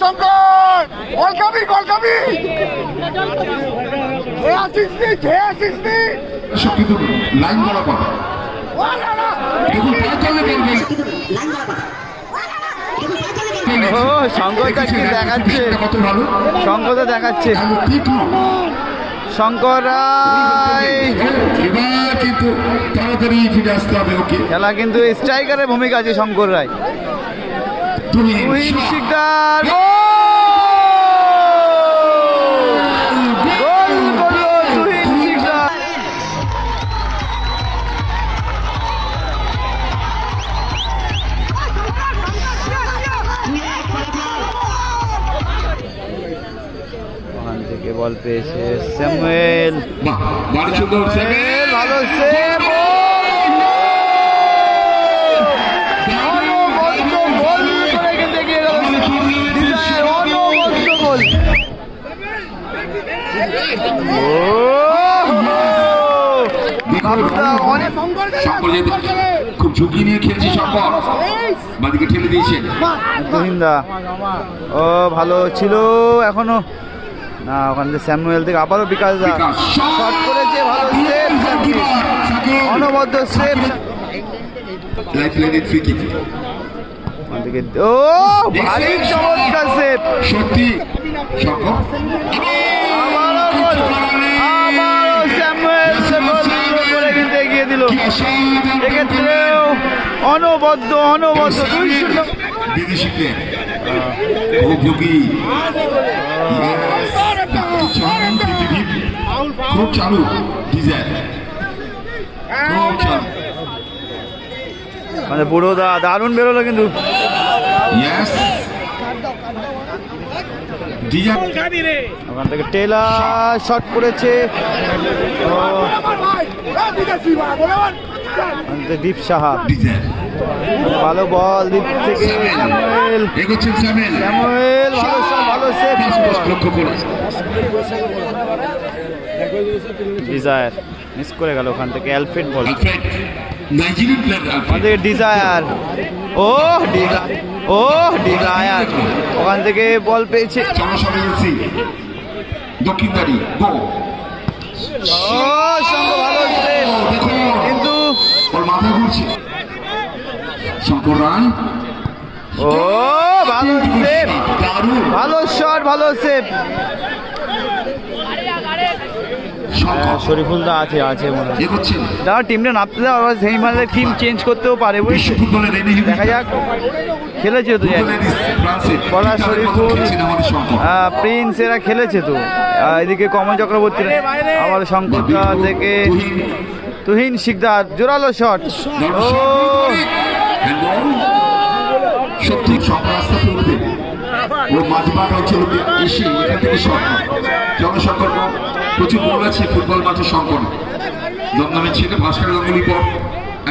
শঙ্কর কলকাবি কলকাবি কিন্তু লাইন বলা কথা শঙ্করটা কি দেখাচ্ছে, শঙ্করটা দেখাচ্ছে শঙ্কর রায়। এবার কিন্তু তাড়াতাড়ি ফিরে আসতে হবে ওকে। খেলা কিন্তু স্ট্রাইকারের ভূমিকা আছে শঙ্কর রায়। তুহিন শিকদার বল পেয়েছে স্যামুয়েল, ভালো সেভ, খুব ঝুঁকি নিয়ে খেলছে শঙ্কর, বাদিকে ঠেলে দিয়েছেন তুহিনদা। ও ভালো ছিল এখনো না, ওখানে স্যামুয়েল থেকে আবারও বিকাশ দা শট করেছে, ভালো সেভ, অনবদ্য সেভ। ও ভারী চমৎকার সেভ, সত্যি আবারও স্যামুয়েল করে কিন্তু এগিয়ে দিল। এক্ষেত্রেও অনবদ্য 2-0 বিদেশিদের খুব চালু মানে পুরো দারুণ বেরোলো কিন্তু। ওখান থেকে টেলার শট করেছে দীপ সাহা, ভালো বল দীপ থেকে স্যামুয়েল, ভালো শট, ভালো সেভ। ডিজায়ার মিস করে গেল ওখান থেকে, অ্যালফ্রেড বল ওখান থেকে ডিজায়ার, ডিজায়ার ওখান থেকে বল পেয়েছে দক্ষিণদারি ভালো সেভ কিন্তু মাথা ঘুরছে শঙ্কর রায়। ভালো সেভ, ভালো শট, ভালো সেভ। শরীফুল দা আছে মনে হয়, দাঁড়া টিমটা নামতে দাও, আবার সেই মানে টিম চেঞ্জ করতেও পারে, বুঝলি, দেখা যাক। খেলেছে তো পড়া শরীফুল, প্রিন্স এরা খেলেছে তো। এদিকে কমল চক্রবর্তী, আবার শঙ্করদা থেকে তুহিন শিকদার, জোরালো শট। সত্যি সব রাস্তা তুলতে ও মাঝমাঠ অঞ্চল এসে এখান থেকে শট জনসংকল্প প্রচুর গোল আছে ফুটবল মাঠে শঙ্কর। দমদমের ছেলে ভাস্কর গাঙ্গুলি পর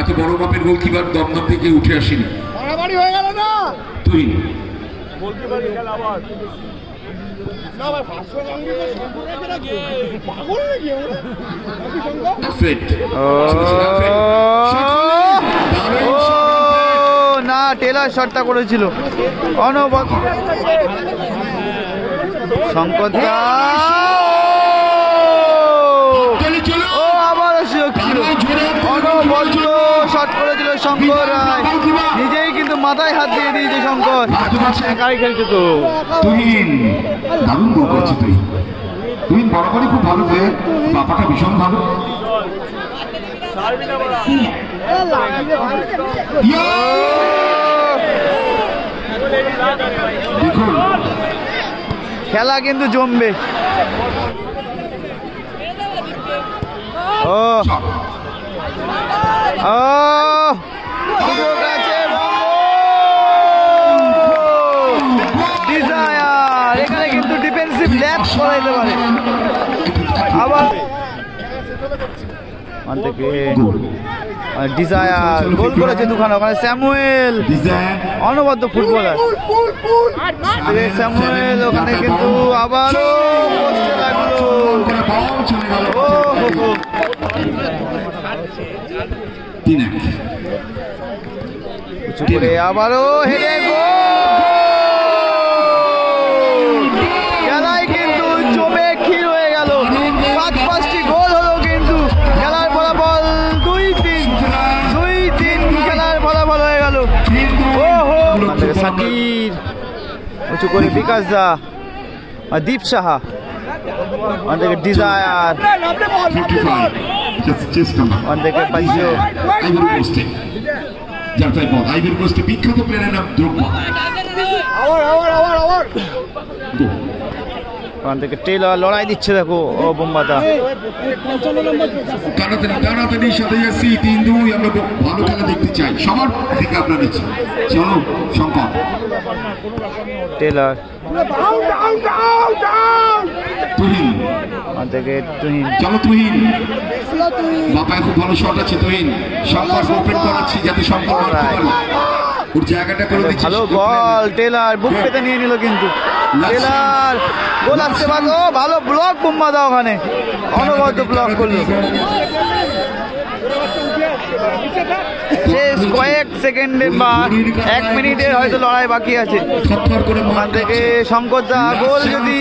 এত বড় মাপের গোলকিপার দমদম থেকে উঠে আসেনি। তুই না, টেলার শটটা করেছিল অনবদ্য শঙ্কর, আবারও সুযোগ ছিল, অনবদ্য শট করেছিল শঙ্কর রায়, নিজেই কিন্তু মাথায় হাত দিয়ে দিয়েছে শঙ্কর, একাই খেলছে তো। তুহিন দারুণ গোল করেছে, তুহিন বরাবরই খুব ভালো প্লেয়ার, বাপাটা ভীষণ ভালো। খেলা কিন্তু জমবে। ডিজায়ার এখানে কিন্তু ডিফেন্সিভ ল্যাপস করাইতে পারে। আবার ডিজায়ার গোল করেছে দুখানা, ওখানে স্যামুয়েল অনবদ্য ফুটবলার, স্যামুয়েল ওখানে কিন্তু আবারও লাগলো, আবারও হেরে গোল। জাকির উঁচু করে বিকাশ দা আর দীপ সাহা ওখান থেকে ডিজায়ার ওখান থেকে পাইছো আইভরি কোস্টে বিখ্যাত প্লেয়ারের নাম দ্রব্যা। ওখান থেকে টেলর লড়াই দিচ্ছে দেখো ও বোম্বাদা টানাটানির সাথে যাচ্ছি 3-2 আমরা ভালো খেলা দেখতে চাই সবার দিকে আপনারা দিচ্ছি। চলো শঙ্কর টেলর তুহিন ওখান থেকে তুহিন চলো তুহিন বাপায় খুব ভালো শট আছে তুহিন শঙ্কর ওপেন করাচ্ছি যাতে শঙ্কর মারতে পারে ওর জায়গাটা করে দিচ্ছি। ভালো বল টেলর বুক পেতে নিয়ে নিল কিন্তু টেলর গোল আসতে পারলো ভালো ব্লক বোম্বাদা ওখানে অনবদ্য ব্লক করলো শেষ কয়েক সেকেন্ডের বা 1 মিনিটের হয়তো লড়াই বাকি আছে ওখান থেকে শঙ্কর দা গোল যদি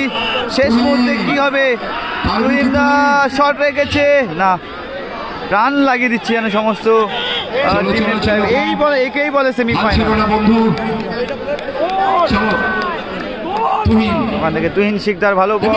শেষ মুহূর্তে কি হবে তুহিন দা শট রেখেছে না রান লাগিয়ে দিচ্ছে যেন সমস্ত এই বলে একেই বলে সেমিফাইনাল ওখান থেকে তুহিন শিকদার ভালো বল